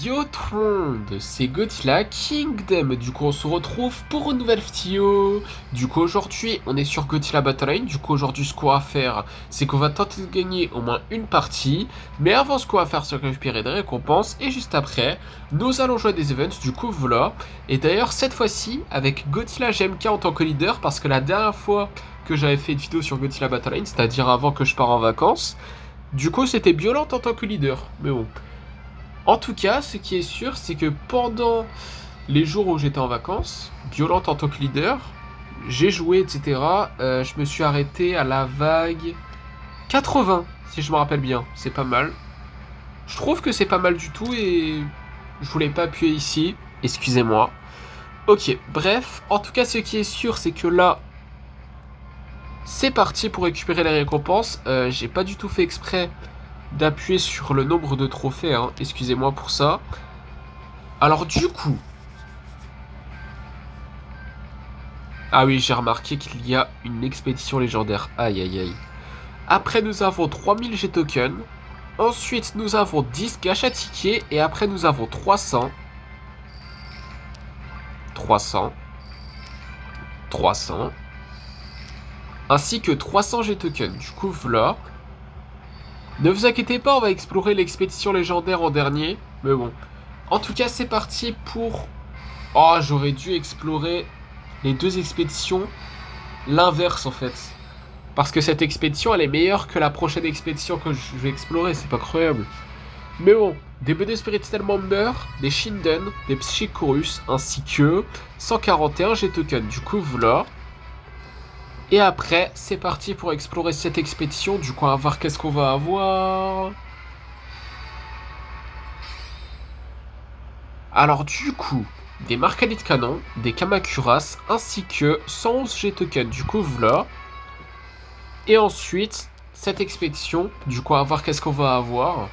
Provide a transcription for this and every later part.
Yo tout le monde, c'est Godzilla Kingdom. Du coup, on se retrouve pour une nouvelle vidéo. Du coup, aujourd'hui, on est sur Godzilla Battle Line. Du coup, aujourd'hui, ce qu'on va faire, c'est qu'on va tenter de gagner au moins une partie. Mais avant, ce qu'on va faire, c'est récupérer des récompenses. Et juste après, nous allons jouer à des events. Du coup, voilà. Et d'ailleurs, cette fois-ci, avec Godzilla GMK en tant que leader. Parce que la dernière fois que j'avais fait une vidéo sur Godzilla Battle Line, c'est-à-dire avant que je pars en vacances, du coup, c'était Violent en tant que leader. Mais bon. En tout cas, ce qui est sûr, c'est que pendant les jours où j'étais en vacances, Violent en tant que leader, j'ai joué, etc. Je me suis arrêté à la vague 80, si je me rappelle bien. C'est pas mal. Je trouve que c'est pas mal du tout et je voulais pas appuyer ici. Excusez-moi. Ok, bref. En tout cas, ce qui est sûr, c'est que là, c'est parti pour récupérer les récompenses. J'ai pas du tout fait exprès d'appuyer sur le nombre de trophées, hein. Excusez-moi pour ça. Alors du coup... Ah oui, j'ai remarqué qu'il y a une expédition légendaire. Aïe aïe aïe. Après nous avons 3000 G-tokens. Ensuite nous avons 10 gachas tickets. Et après nous avons 300. 300. 300. Ainsi que 300 G-tokens. Du coup voilà. Ne vous inquiétez pas, on va explorer l'expédition légendaire en dernier. Mais bon. En tout cas c'est parti pour... Oh, j'aurais dû explorer les deux expéditions, l'inverse en fait. Parce que cette expédition, elle est meilleure que la prochaine expédition que je vais explorer, c'est pas croyable. Mais bon, des BD Spiritual Member, des Shinden, des Psychorus, ainsi que 141 G-tokens. Du coup, voilà. Et après, c'est parti pour explorer cette expédition. Du coup, on va voir qu'est-ce qu'on va avoir. Alors du coup, des Marcadis de canon, des Kamakuras, ainsi que 111 G-tokens. Du coup, voilà. Et ensuite, cette expédition, du coup, on va voir qu'est-ce qu'on va avoir.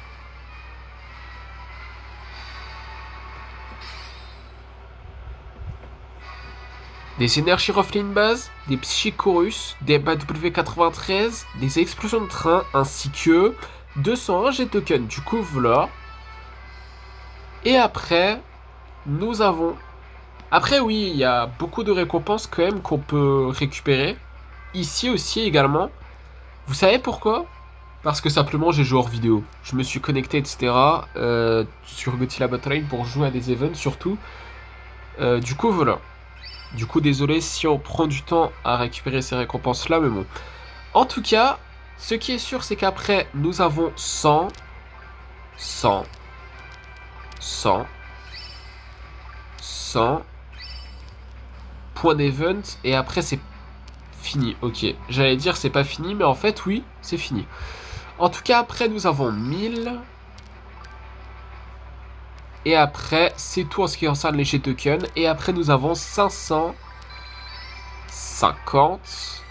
Des énergies Roflin base, des Psychorus, des BW93, des explosions de train, ainsi que 201 G-tokens. Du coup, voilà. Et après, nous avons... Après, oui, il y a beaucoup de récompenses quand même qu'on peut récupérer. Ici aussi également. Vous savez pourquoi? Parce que simplement j'ai joué hors vidéo. Je me suis connecté, etc. Sur Godzilla Battle Line pour jouer à des events surtout. Du coup, voilà. Du coup, désolé si on prend du temps à récupérer ces récompenses-là, mais bon. En tout cas, ce qui est sûr, c'est qu'après, nous avons 100, 100, 100, 100 points d'event, et après, c'est fini. Ok, j'allais dire c'est pas fini, mais en fait, oui, c'est fini. En tout cas, après, nous avons 1000. Et après, c'est tout en ce qui concerne les G-tokens. Et après, nous avons 550.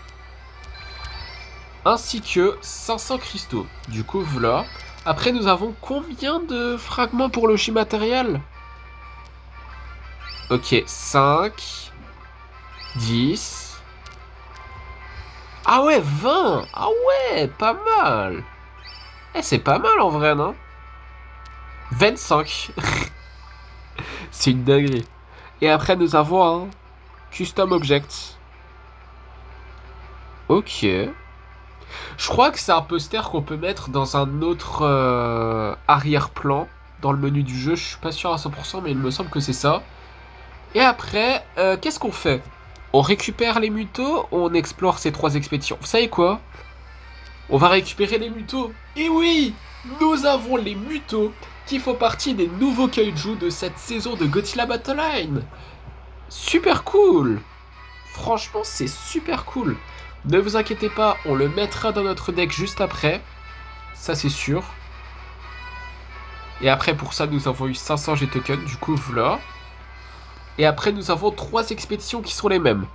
Ainsi que 500 cristaux. Du coup, voilà. Après, nous avons combien de fragments pour le J-matériel? Ok, 5. 10. Ah ouais, 20. Ah ouais, pas mal. Eh, c'est pas mal en vrai, non? 25. C'est une dinguerie. Et après, nous avons un Custom Object. Ok. Je crois que c'est un poster qu'on peut mettre dans un autre arrière-plan dans le menu du jeu. Je suis pas sûr à 100%, mais il me semble que c'est ça. Et après, qu'est-ce qu'on fait? On récupère les mutos ou on explore ces trois expéditions? Vous savez quoi? On va récupérer les mutos. Et oui, nous avons les mutos qui font partie des nouveaux kaiju de cette saison de Godzilla Battle Line. Super cool. Franchement, c'est super cool. Ne vous inquiétez pas, on le mettra dans notre deck juste après. Ça, c'est sûr. Et après, pour ça, nous avons eu 500 G-tokens. Du coup, voilà. Et après, nous avons 3 expéditions qui sont les mêmes.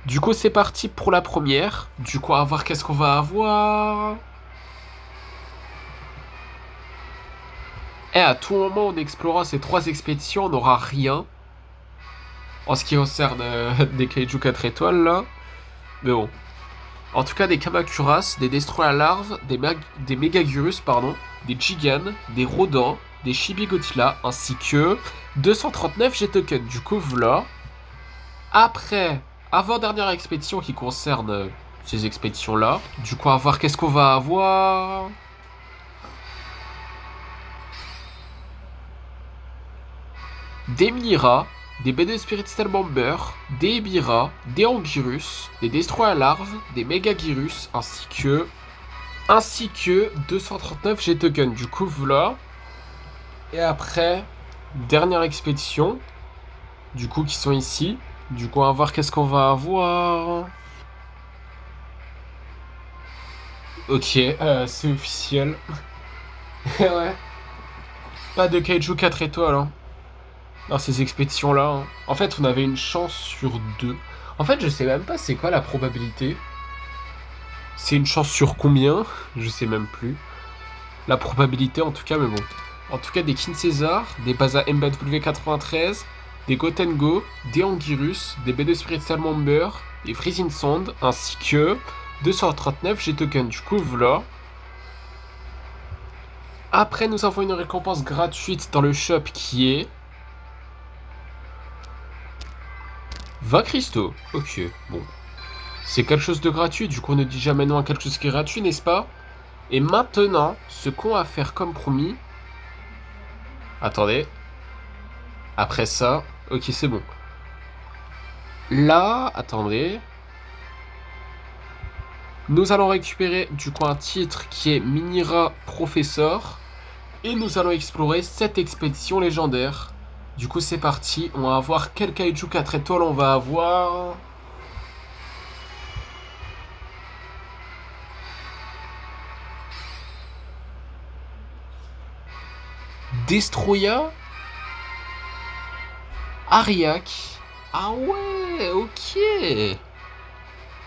Du coup, c'est parti pour la première. Du coup, on va voir qu'est-ce qu'on va avoir. Et à tout moment, on explorera ces 3 expéditions, on n'aura rien. En ce qui concerne des Kaiju 4 étoiles, là. Mais bon. En tout cas, des Kamakuras, des Destroy à larves, des Megagurus, pardon, des Gigan, des Rodents, des Chibi Godzilla, ainsi que 239 G-Tokens. Du coup, voilà. Après, avant-dernière expédition qui concerne ces expéditions-là. Du coup, à voir qu'est-ce qu'on va avoir. Des Mira, des BD Spirit Cell Bomber, des Ebira, des Anguirus, des Destroy larves, des Megagirus, ainsi que 239 G-Tokens. Du coup, voilà. Et après, dernière expédition, du coup, qui sont ici. Du coup, on va voir qu'est-ce qu'on va avoir. Ok, c'est officiel. Ouais. Pas de Kaiju 4 étoiles, hein. Dans ces expéditions-là, hein. En fait, on avait une chance sur 2. En fait, je sais même pas c'est quoi la probabilité. C'est une chance sur combien? Je sais même plus. La probabilité, en tout cas, mais bon. En tout cas, des Kin César, des Baza MBW93, des Gotengo, des Anguirus, des B2 Spirit Salmamber, des Freezing Sand, ainsi que 239 G-Token. Du coup, voilà. Après, nous avons une récompense gratuite dans le shop qui est... Va Christo. Ok, bon. C'est quelque chose de gratuit, du coup on ne dit jamais non à quelque chose qui est gratuit, n'est-ce pas? Et maintenant, ce qu'on va faire comme promis... Attendez. Après ça... Ok, c'est bon. Là, attendez. Nous allons récupérer du coup un titre qui est Minira Professor. Et nous allons explorer cette expédition légendaire. Du coup c'est parti, on va voir quel Kaiju 4 étoiles on va avoir. Destroya, Ariak. Ah ouais, ok.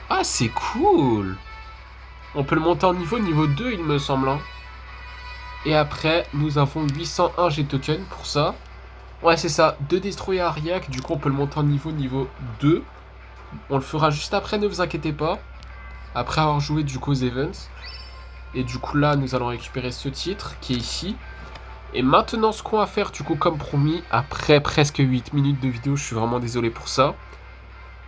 Ah c'est cool. On peut le monter en niveau 2 il me semble, hein. Et après, nous avons 801 G-Token pour ça. Ouais, c'est ça, 2 Destroyer Ariak, du coup on peut le monter en niveau 2. On le fera juste après, ne vous inquiétez pas. Après avoir joué du coup aux events. Et du coup là, nous allons récupérer ce titre qui est ici. Et maintenant, ce qu'on va faire du coup comme promis, après presque 8 minutes de vidéo, je suis vraiment désolé pour ça.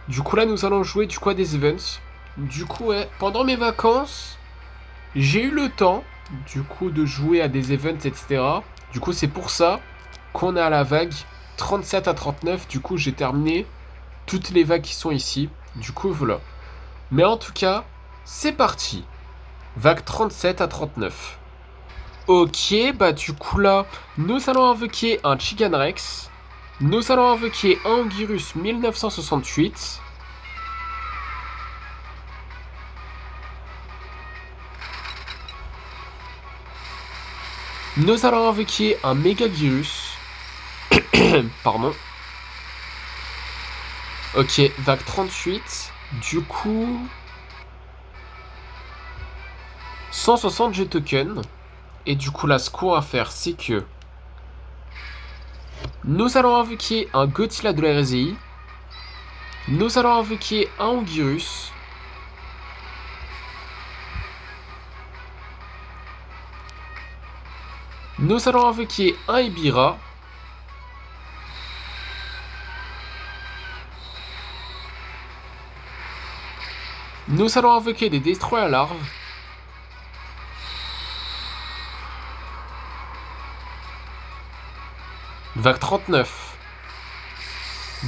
Du coup là, nous allons jouer du coup à des events. Du coup, ouais, pendant mes vacances, j'ai eu le temps du coup de jouer à des events, etc. Du coup, c'est pour ça qu'on est à la vague 37 à 39. Du coup, j'ai terminé toutes les vagues qui sont ici. Du coup, voilà. Mais en tout cas, c'est parti. Vague 37 à 39. Ok, bah du coup là, nous allons invoquer un Chigan Rex. Nous allons invoquer un Anguirus 1968. Nous allons invoquer un Megagirus. Pardon. Ok, vague 38. Du coup... 160 G-Token. Et du coup là, ce qu'on va faire, c'est que... Nous allons invoquer un Godzilla de la RSI. Nous allons invoquer un Anguirus. Nous allons invoquer un Ebira. Nous allons invoquer des Destroy larves. Vague 39.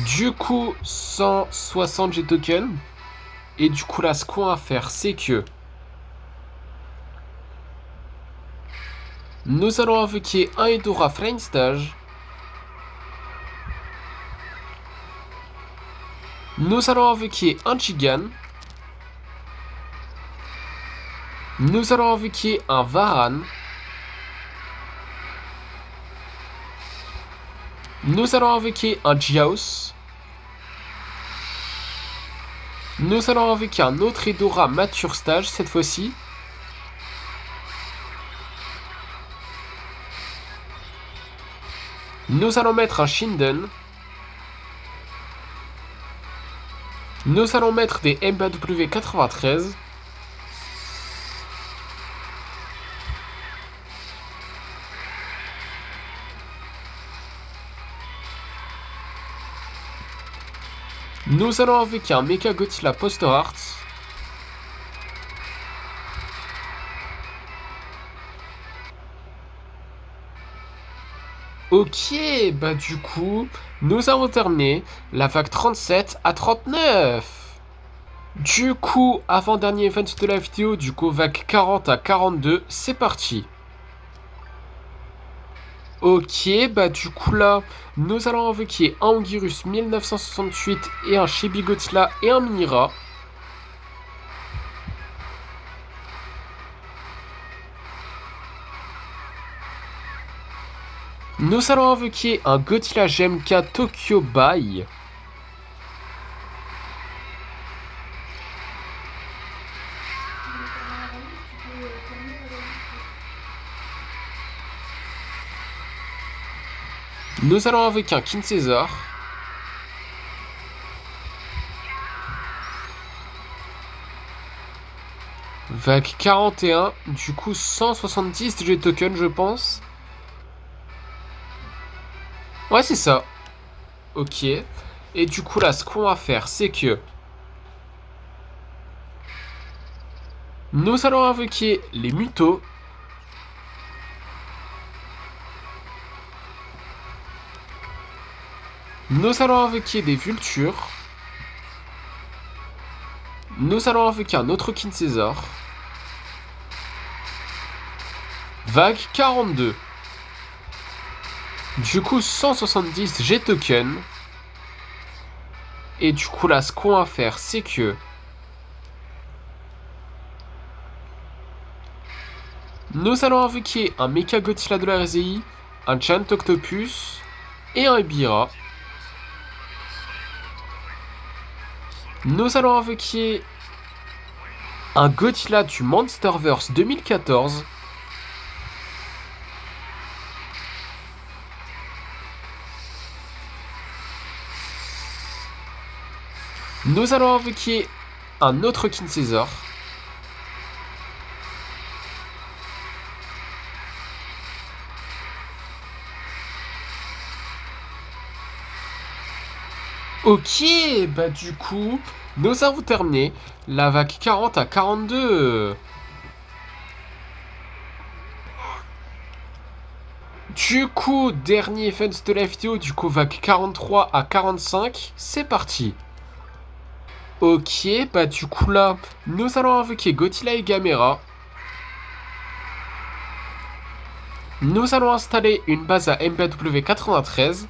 Du coup, 160 G-Token. Et du coup, là, ce qu'on va faire, c'est que... Nous allons invoquer un Edora Freinstage. Nous allons invoquer un Chigan. Nous allons invoquer un Varan. Nous allons invoquer un Jiaos. Nous allons invoquer un autre Edora Mature Stage cette fois-ci. Nous allons mettre un Shinden. Nous allons mettre des MBW 93. Nous allons invoquer un Mecha Godzilla Poster Art. Ok, bah du coup, nous avons terminé la vague 37 à 39. Du coup, avant-dernier event de la vidéo, du coup, vague 40 à 42, c'est parti. Ok, bah du coup là, nous allons invoquer un Ongirus 1968 et un Chibi Godzilla et un Minira. Nous allons invoquer un Godzilla GMK Tokyo Bai. Nous allons invoquer un King Caesar. Vague 41, du coup 170 G token je pense. Ouais c'est ça. Ok. Et du coup là ce qu'on va faire c'est que nous allons invoquer les Mutos. Nous allons invoquer des Vultures. Nous allons invoquer un autre King Caesar. Vague 42. Du coup 170 G token. Et du coup là ce qu'on va faire c'est que nous allons invoquer un Mecha Godzilla de la RZI, un Giant Octopus et un Ebira. Nous allons invoquer un Godzilla du Monsterverse 2014. Nous allons invoquer un autre King Caesar. Ok, bah du coup, nous avons terminé la vague 40 à 42. Du coup, dernier event de la vidéo, du coup vague 43 à 45, c'est parti. Ok, bah du coup là, nous allons invoquer Godzilla et Gamera. Nous allons installer une base à MPW 93.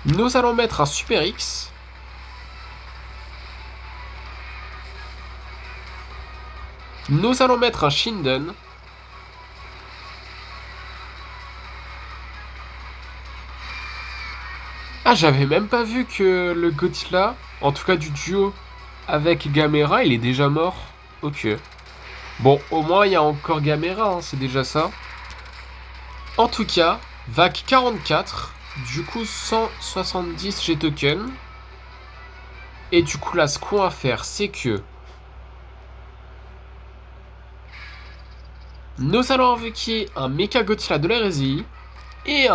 Nous allons mettre un Super X. Nous allons mettre un Shinden. Ah, j'avais même pas vu que le Godzilla, en tout cas du duo avec Gamera, il est déjà mort. Ok. Bon, au moins il y a encore Gamera, hein, c'est déjà ça. En tout cas, vague 44, du coup 170 G token. Et du coup là, ce qu'on va faire, c'est que nous allons invoquer un Mecha Godzilla de la RZI et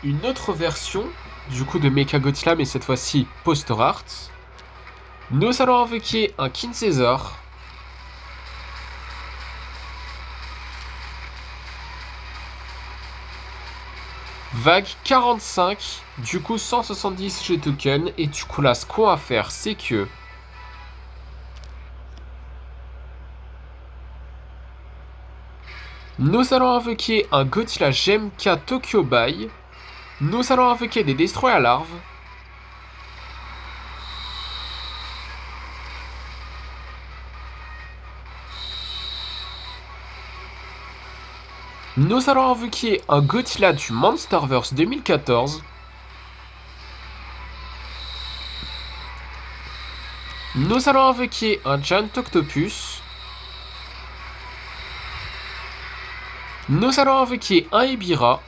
une autre version du coup de Mecha Godzilla, mais cette fois-ci poster art. Nous allons invoquer un King Caesar. Vague 45, du coup 170 G token. Et du coup là, ce qu'on va faire, c'est que nous allons invoquer un Godzilla GMK Tokyo Bai. Nous allons invoquer des Destroy à larves. Nous allons invoquer un Godzilla du Monsterverse 2014. Nous allons invoquer un Giant Octopus. Nous allons invoquer un Ebira.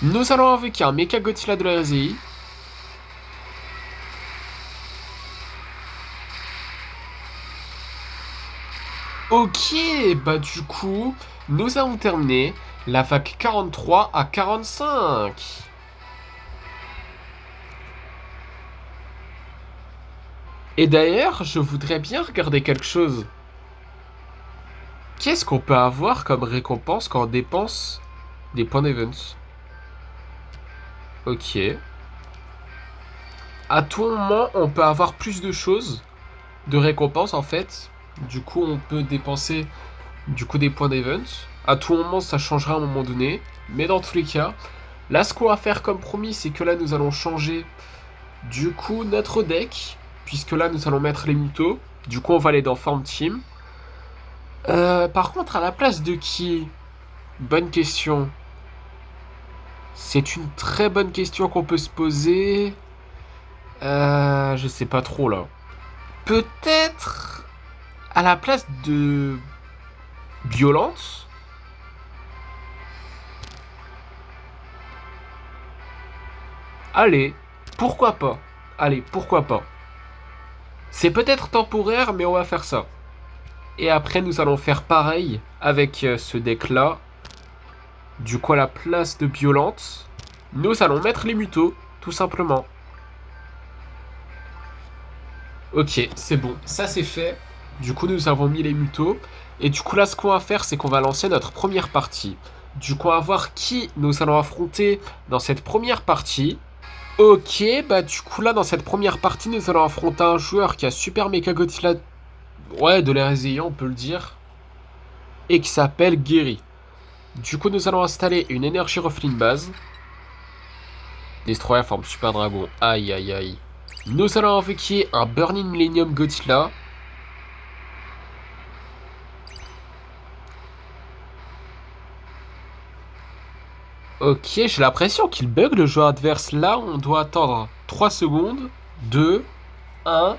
Nous allons invoquer un Mecha Godzilla de la RZI. Ok, bah du coup, nous avons terminé la fac 43 à 45. Et d'ailleurs, je voudrais bien regarder quelque chose. Qu'est-ce qu'on peut avoir comme récompense quand on dépense des points d'events? Ok. À tout moment, on peut avoir plus de choses, de récompenses en fait. Du coup, on peut dépenser des points d'events. À tout moment, ça changera à un moment donné. Mais dans tous les cas, là, ce qu'on va faire comme promis, c'est que là, nous allons changer notre deck. Puisque là, nous allons mettre les mutos. Du coup, on va aller dans Farm Team. Par contre, à la place de qui? Bonne question. C'est une très bonne question qu'on peut se poser. Je sais pas trop là. Peut-être à la place de Violence. Allez, pourquoi pas? Allez, pourquoi pas? C'est peut-être temporaire, mais on va faire ça. Et après, nous allons faire pareil avec ce deck-là. Du coup, à la place de Violente, nous allons mettre les mutos, tout simplement. Ok, c'est bon, ça c'est fait. Du coup, nous avons mis les mutos. Et du coup, là, ce qu'on va faire, c'est qu'on va lancer notre première partie. Du coup, on va voir qui nous allons affronter dans cette première partie. Ok, bah du coup, là, dans cette première partie, nous allons affronter un joueur qui a Super Mecha Godzilla, ouais, de l'air on peut le dire, et qui s'appelle Gary. Du coup, nous allons installer une énergie Ruffling base. Destroyer forme Super Dragon, aïe aïe aïe. Nous allons invoquer un Burning Millennium Godzilla. Ok, j'ai l'impression qu'il bug le joueur adverse. Là, on doit attendre 3 secondes. 2, 1.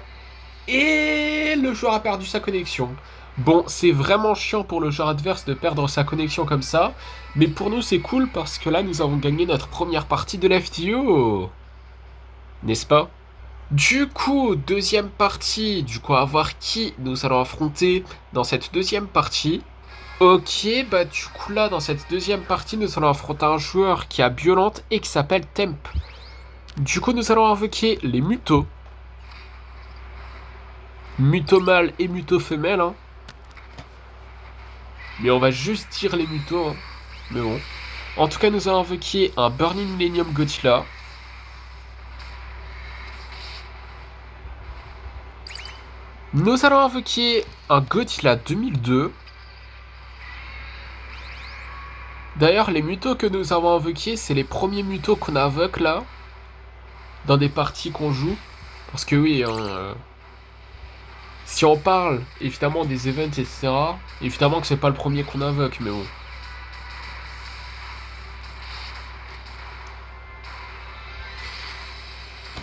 Et le joueur a perdu sa connexion. Bon, c'est vraiment chiant pour le joueur adverse de perdre sa connexion comme ça. Mais pour nous, c'est cool parce que là, nous avons gagné notre première partie de l'FTO. N'est-ce pas? Du coup, deuxième partie. Du coup, à voir qui nous allons affronter dans cette deuxième partie. Ok, bah du coup là, dans cette deuxième partie, nous allons affronter un joueur qui a Violente et qui s'appelle Temp. Du coup, nous allons invoquer les mutos. Muto mâle et muto femelle, hein. Mais on va juste dire les mutos, hein. Mais bon. En tout cas, nous allons invoquer un Burning Millennium Godzilla. Nous allons invoquer un Godzilla 2002. D'ailleurs, les mutos que nous avons invoqués, c'est les premiers mutos qu'on invoque là. Dans des parties qu'on joue. Parce que oui, hein, si on parle évidemment des events, etc., évidemment que c'est pas le premier qu'on invoque, mais bon.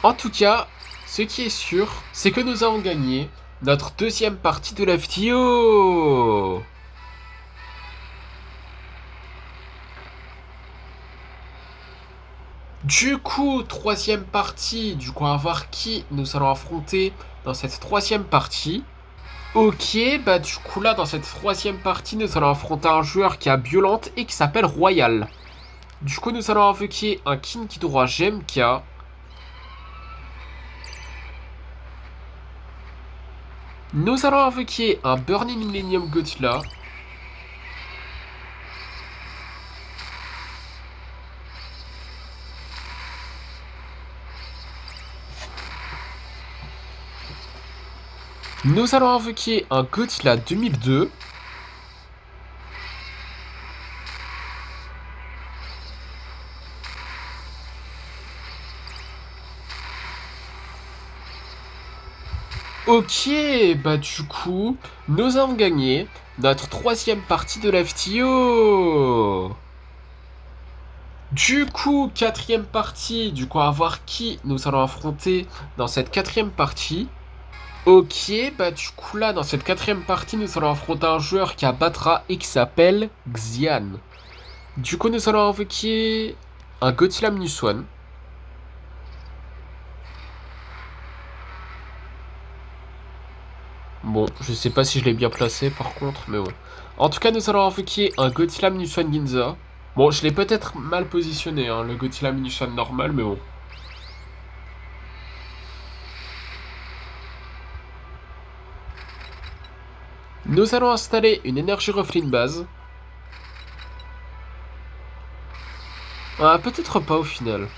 En tout cas, ce qui est sûr, c'est que nous avons gagné notre deuxième partie de la vidéo. Du coup, troisième partie, du coup, on va voir qui nous allons affronter dans cette troisième partie. Ok, bah du coup là, dans cette troisième partie, nous allons affronter un joueur qui a Violente et qui s'appelle Royal. Du coup, nous allons invoquer un King Ghidorah GMK. Nous allons invoquer un Burning Millennium Godzilla. Nous allons invoquer un Godzilla 2002. Ok, bah du coup, nous avons gagné notre troisième partie de la FTO. Du coup, quatrième partie, du coup, à voir qui nous allons affronter dans cette quatrième partie. Ok, bah du coup là, dans cette quatrième partie, nous allons affronter un joueur qui a Batra et qui s'appelle Xian. Du coup, nous allons invoquer un Godzilla Minus One. Bon, je sais pas si je l'ai bien placé par contre, mais bon. En tout cas, nous allons invoquer un Godzilla Minuswan Ginza. Bon, je l'ai peut-être mal positionné, hein, le Godzilla Minuswan normal, mais bon. Nous allons installer une énergie Reflin base. Ah, peut-être pas au final.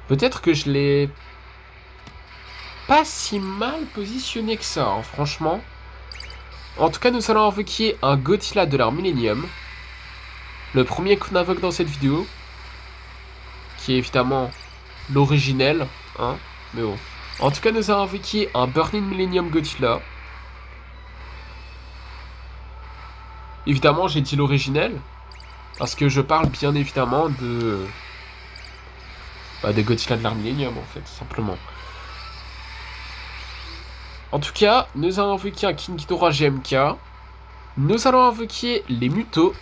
Peut-être que je l'ai pas si mal positionné que ça, hein, franchement. En tout cas, nous allons invoquer un Godzilla de l'ère Millennium. Le premier qu'on invoque dans cette vidéo. Qui est évidemment l'originel, hein, mais bon. En tout cas, nous allons invoquer un Burning Millennium Godzilla. Évidemment, j'ai dit l'originel. Parce que je parle bien évidemment de... des Godzilla de l'ère Millennium, en fait, tout simplement. En tout cas, nous allons invoquer un King Ghidorah GMK. Nous allons invoquer les Mutos.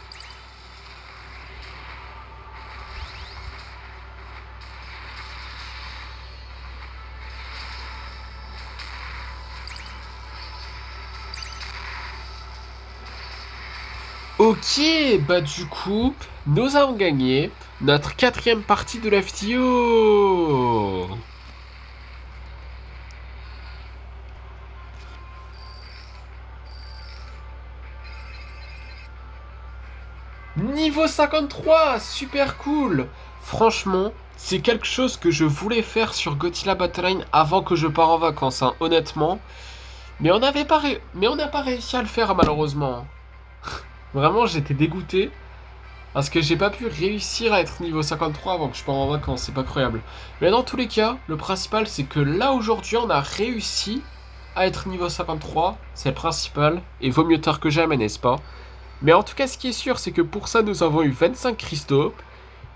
Ok, bah du coup, nous avons gagné notre 4ème partie de la FTO. Niveau 53, super cool. Franchement, c'est quelque chose que je voulais faire sur Godzilla Battleline avant que je parte en vacances, hein, honnêtement. Mais on n'a pas réussi à le faire malheureusement. Vraiment, j'étais dégoûté. Parce que j'ai pas pu réussir à être niveau 53 avant que je parte en vacances, c'est pas croyable. Mais dans tous les cas, le principal c'est que là aujourd'hui on a réussi à être niveau 53, c'est le principal, et vaut mieux tard que jamais, n'est-ce pas? Mais en tout cas, ce qui est sûr, c'est que pour ça nous avons eu 25 cristaux.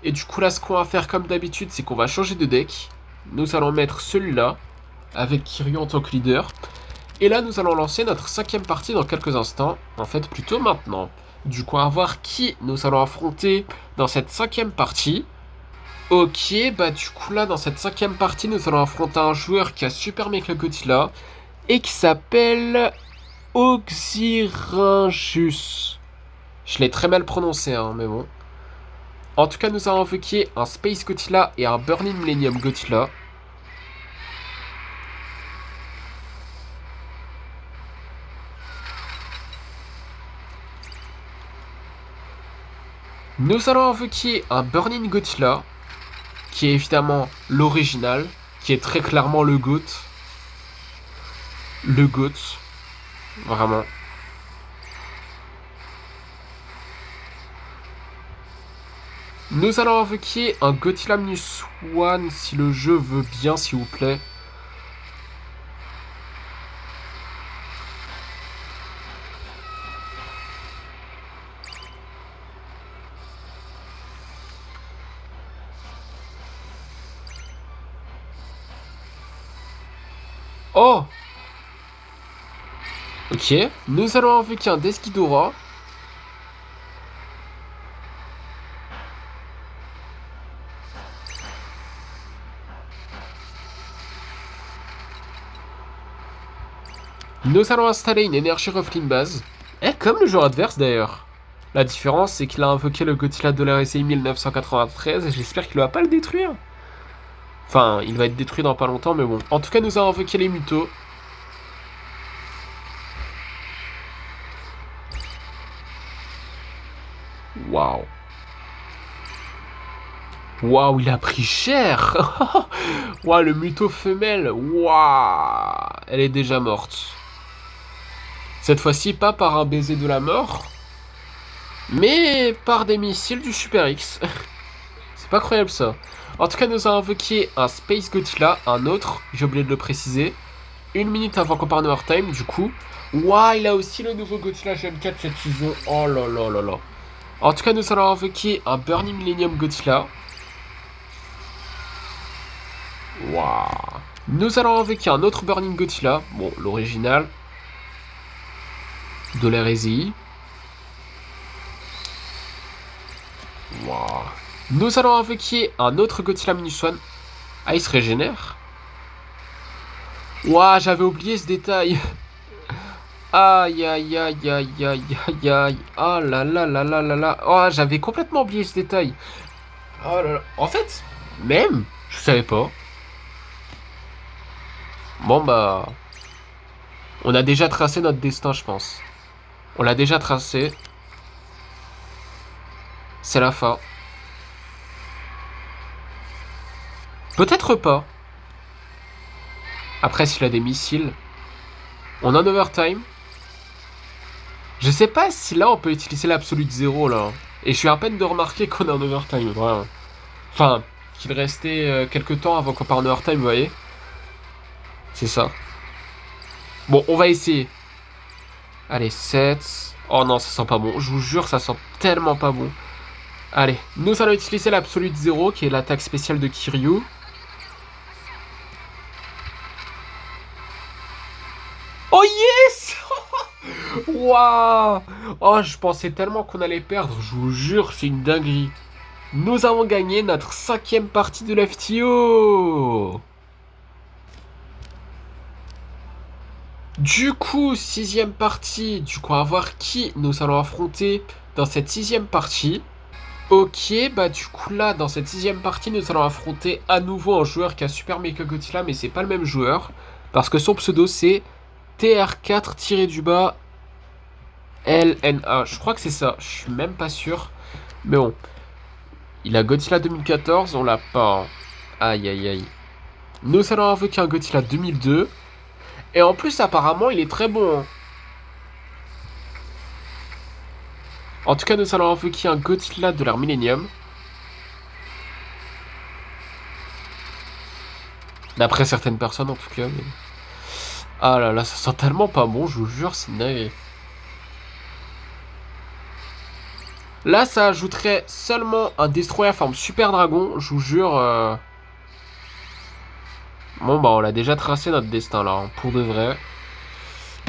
Et du coup là, ce qu'on va faire comme d'habitude, c'est qu'on va changer de deck. Nous allons mettre celui-là, avec Kiryu en tant que leader. Et là, nous allons lancer notre 5ème partie dans quelques instants, en fait plutôt maintenant. Du coup, à voir qui nous allons affronter dans cette 5ème partie. Ok, bah du coup là, dans cette 5ème partie, nous allons affronter un joueur qui a Super Mecha Godzilla et qui s'appelle Oxyrhynchus. Je l'ai très mal prononcé, hein, mais bon. En tout cas, nous allons invoquer un Space Godzilla et un Burning Millennium Godzilla. Nous allons invoquer un Burning Godzilla, qui est évidemment l'original, qui est très clairement le GOAT. Le GOAT. Vraiment. Nous allons invoquer un Godzilla Minuswan, si le jeu veut bien, s'il vous plaît. Oh! Ok. Nous allons invoquer un Death Ghidorah. Nous allons installer une énergie Reflin base. Comme le joueur adverse d'ailleurs. La différence, c'est qu'il a invoqué le Godzilla de la RSI 1993 et j'espère qu'il va pas le détruire. Enfin, il va être détruit dans pas longtemps, mais bon. En tout cas, nous allons invoqué les Mutos. Waouh. Waouh, il a pris cher. Waouh, le Muto femelle. Waouh. Elle est déjà morte. Cette fois-ci, pas par un baiser de la mort, mais par des missiles du Super X. C'est pas croyable ça. En tout cas, nous avons invoqué un Space Godzilla, un autre, j'ai oublié de le préciser. 1 minute avant qu'on parte en Overtime, du coup. Waouh, il a aussi le nouveau Godzilla GM4 cette saison. Oh là là là là. En tout cas, nous allons invoquer un Burning Millennium Godzilla. Waouh. Nous allons invoquer un autre Burning Godzilla. Bon, l'original. De l'hérésie. Waouh. Nous allons invoquer un autre Godzilla Minuswan. Ah, il se régénère. Ouah, j'avais oublié ce détail. Aïe, aïe, aïe, aïe, aïe, aïe, aïe. Oh là là là là là là. Oh, j'avais complètement oublié ce détail. Oh là là. En fait, même, je savais pas. Bon, bah, on a déjà tracé notre destin, je pense. On l'a déjà tracé. C'est la fin. Peut-être pas. Après, s'il a des missiles. On a un overtime. Je sais pas si là, on peut utiliser l'absolute zéro, là. Et je suis à peine de remarquer qu'on est en overtime, vraiment. Enfin, qu'il restait quelques temps avant qu'on parte en overtime, vous voyez. C'est ça. Bon, on va essayer. Allez, 7. Oh non, ça sent pas bon. Je vous jure, ça sent tellement pas bon. Allez, nous allons utiliser l'absolute zéro, qui est l'attaque spéciale de Kiryu. Oh yes! Waouh! Oh, je pensais tellement qu'on allait perdre. Je vous jure, c'est une dinguerie. Nous avons gagné notre 5e partie de l'FTO. Du coup, 6e partie. Du coup, à voir qui nous allons affronter dans cette 6e partie. Ok, bah du coup là, dans cette 6e partie, nous allons affronter à nouveau un joueur qui a Super Mecha Godzilla, mais c'est pas le même joueur. Parce que son pseudo, c'est TR4-du-bas LNA. Je crois que c'est ça, je suis même pas sûr. Mais bon, il a Godzilla 2014, on l'a pas. Hein. Aïe aïe aïe. Nous allons invoquer un Godzilla 2002. Et en plus, apparemment, il est très bon. Hein. En tout cas, nous allons invoquer un Godzilla de l'ère Millennium. D'après certaines personnes, en tout cas. Mais... ah là là, ça sent tellement pas bon, je vous jure, c'est naïf. Là, ça ajouterait seulement un destroyer forme Super Dragon, je vous jure. Bon, bah, on l'a déjà tracé notre destin là, hein, pour de vrai.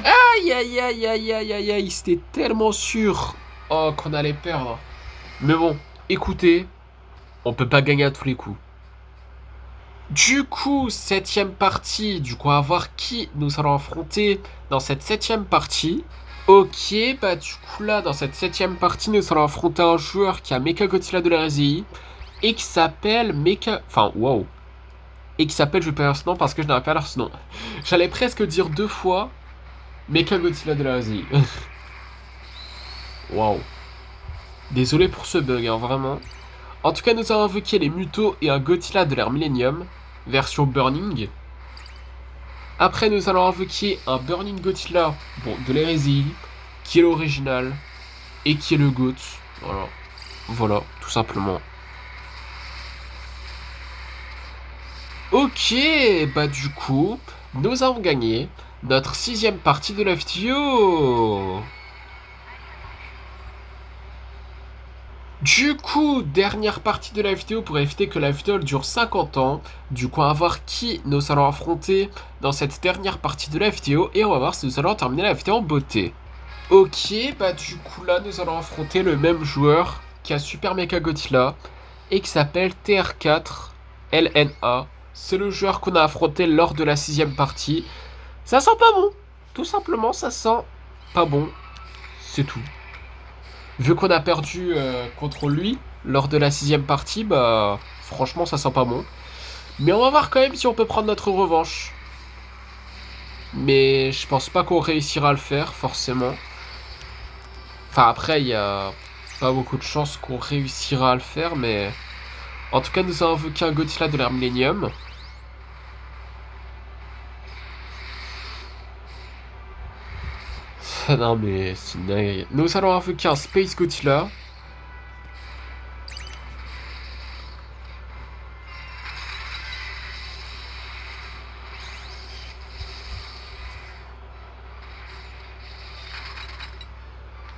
Aïe aïe aïe aïe aïe aïe aïe, c'était tellement sûr qu'on allait perdre. Mais bon, écoutez, on peut pas gagner à tous les coups. Du coup, 7e partie, du coup, à voir qui nous allons affronter dans cette 7e partie. Ok, bah du coup là, dans cette 7e partie, nous allons affronter un joueur qui a Mecha Godzilla de la RSI et qui s'appelle Mecha... Enfin, wow. Et qui s'appelle, je vais pas dire ce nom parce que je n'arrive pas à dire ce nom. J'allais presque dire 2 fois Mecha Godzilla de la RSI. Waouh. Désolé pour ce bug, hein, vraiment. En tout cas, nous avons invoqué les Mutos et un Godzilla de l'ère Millennium, version Burning. Après, nous allons invoquer un Burning Godzilla, bon, de l'hérésie, qui est l'original, et qui est le GOAT. Voilà. Voilà, tout simplement. Ok, bah du coup, nous avons gagné notre 6e partie de la vidéo. Du coup, dernière partie de la vidéo pour éviter que la vidéo dure 50 ans. Du coup, on va voir qui nous allons affronter dans cette dernière partie de la vidéo. Et on va voir si nous allons terminer la vidéo en beauté. Ok, bah du coup là, nous allons affronter le même joueur qui a Super Mecha Godzilla et qui s'appelle TR4 LNA. C'est le joueur qu'on a affronté lors de la 6e partie. Ça sent pas bon. Tout simplement, ça sent pas bon. C'est tout. Vu qu'on a perdu contre lui lors de la 6e partie, bah franchement ça sent pas bon. Mais on va voir quand même si on peut prendre notre revanche. Mais je pense pas qu'on réussira à le faire forcément. Enfin après il y a pas beaucoup de chances qu'on réussira à le faire, mais en tout cas nous avons invoqué un Godzilla de l'ère Millennium. Non mais c'est dingue. Nous allons invoquer un Space Godzilla.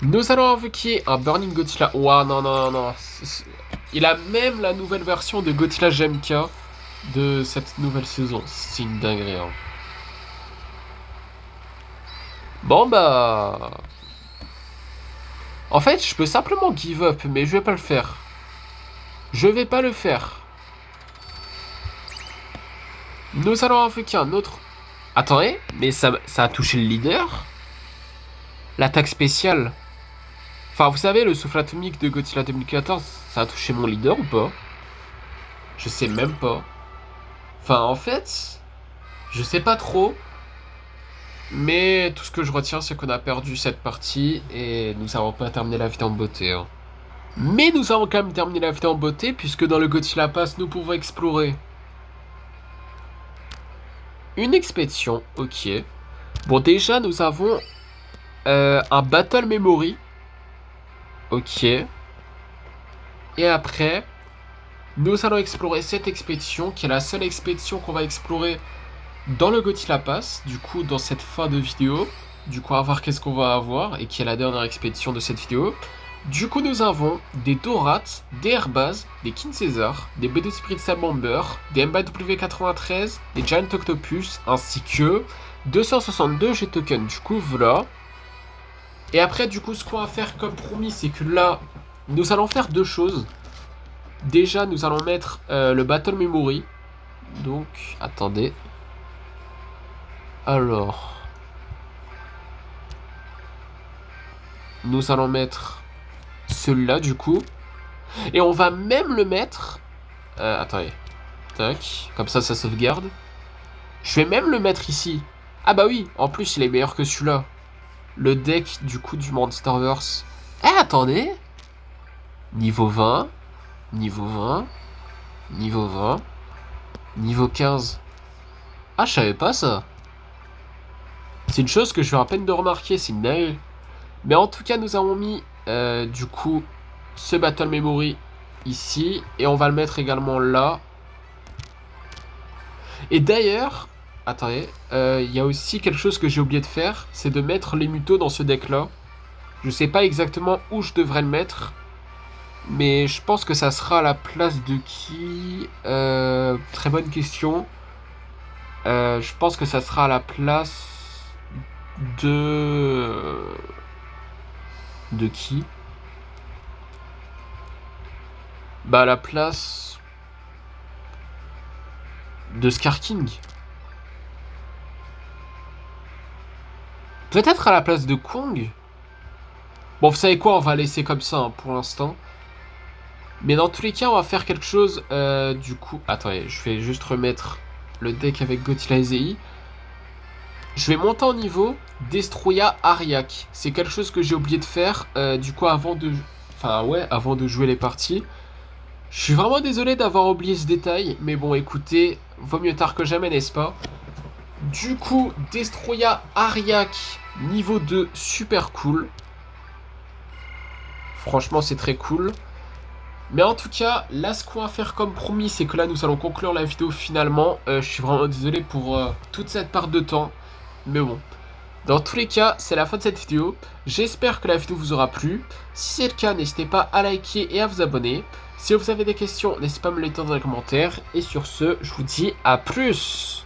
Nous allons invoquer un Burning Godzilla. Ouah, non, non, non, non. Il a même la nouvelle version de Godzilla GMK de cette nouvelle saison. C'est une dinguerie. Hein. Bon, bah... en fait, je peux simplement give up, mais je vais pas le faire. Je vais pas le faire. Nous allons invoquer un autre Attendez, mais ça a touché le leader? L'attaque spéciale? Enfin, vous savez, le souffle atomique de Godzilla 2014, ça a touché mon leader ou pas? Je sais même pas. Enfin, en fait, je sais pas trop. Mais tout ce que je retiens, c'est qu'on a perdu cette partie et nous n'avons pas terminé la vidéo en beauté, hein. Mais nous avons quand même terminé la vidéo en beauté puisque dans le Godzilla Pass, nous pouvons explorer une expédition. Ok. Bon, déjà, nous avons un Battle Memory. Ok. Et après, nous allons explorer cette expédition qui est la seule expédition qu'on va explorer dans le Godzilla Pass. Du coup, dans cette fin de vidéo. Du coup, à voir qu'est-ce qu'on va avoir et qui est la dernière expédition de cette vidéo. Du coup, nous avons des Dorats, des Airbaz, des King Caesar, des B2 Spirit Salmamber, des MBW93, des Giant Octopus, ainsi que 262 G-Tokens. Du coup, voilà. Et après, du coup, ce qu'on va faire comme promis, c'est que là, nous allons faire deux choses. Déjà, nous allons mettre le Battle Memory. Donc, attendez. Alors, nous allons mettre celui-là, du coup. Et on va même le mettre... attendez. Tac. Comme ça sauvegarde. Je vais même le mettre ici. Ah bah oui, en plus, il est meilleur que celui-là. Le deck, du coup, du Monsterverse. Eh, attendez. Niveau 20. Niveau 20. Niveau 20. Niveau 15. Ah, je savais pas ça. C'est une chose que je viens à peine de remarquer, c'est une dingue. Mais en tout cas, nous avons mis, du coup, ce Battle Memory ici. Et on va le mettre également là. Et d'ailleurs, attendez, il y a aussi quelque chose que j'ai oublié de faire, c'est de mettre les mutos dans ce deck-là. Je sais pas exactement où je devrais le mettre, mais je pense que ça sera à la place de qui? Très bonne question. Je pense que ça sera à la place de... De qui? Bah à la place de Scar King. Peut-être à la place de Kong. Bon, vous savez quoi, on va laisser comme ça hein, pour l'instant. Mais dans tous les cas, on va faire quelque chose. Du coup, attendez, je vais juste remettre le deck avec Godzilla Ezei. Je vais monter en niveau Destroya Ariak. C'est quelque chose que j'ai oublié de faire. Du coup, avant de... Enfin, ouais, avant de jouer les parties. Je suis vraiment désolé d'avoir oublié ce détail. Mais bon, écoutez, vaut mieux tard que jamais, n'est-ce pas? Du coup, Destroya Ariak, niveau 2, super cool. Franchement, c'est très cool. Mais en tout cas, là, ce qu'on va faire comme promis, c'est que là, nous allons conclure la vidéo finalement. Je suis vraiment désolé pour toute cette part de temps. Mais bon, dans tous les cas, c'est la fin de cette vidéo. J'espère que la vidéo vous aura plu. Si c'est le cas, n'hésitez pas à liker et à vous abonner. Si vous avez des questions, n'hésitez pas à me les dire dans les commentaires. Et sur ce, je vous dis à plus.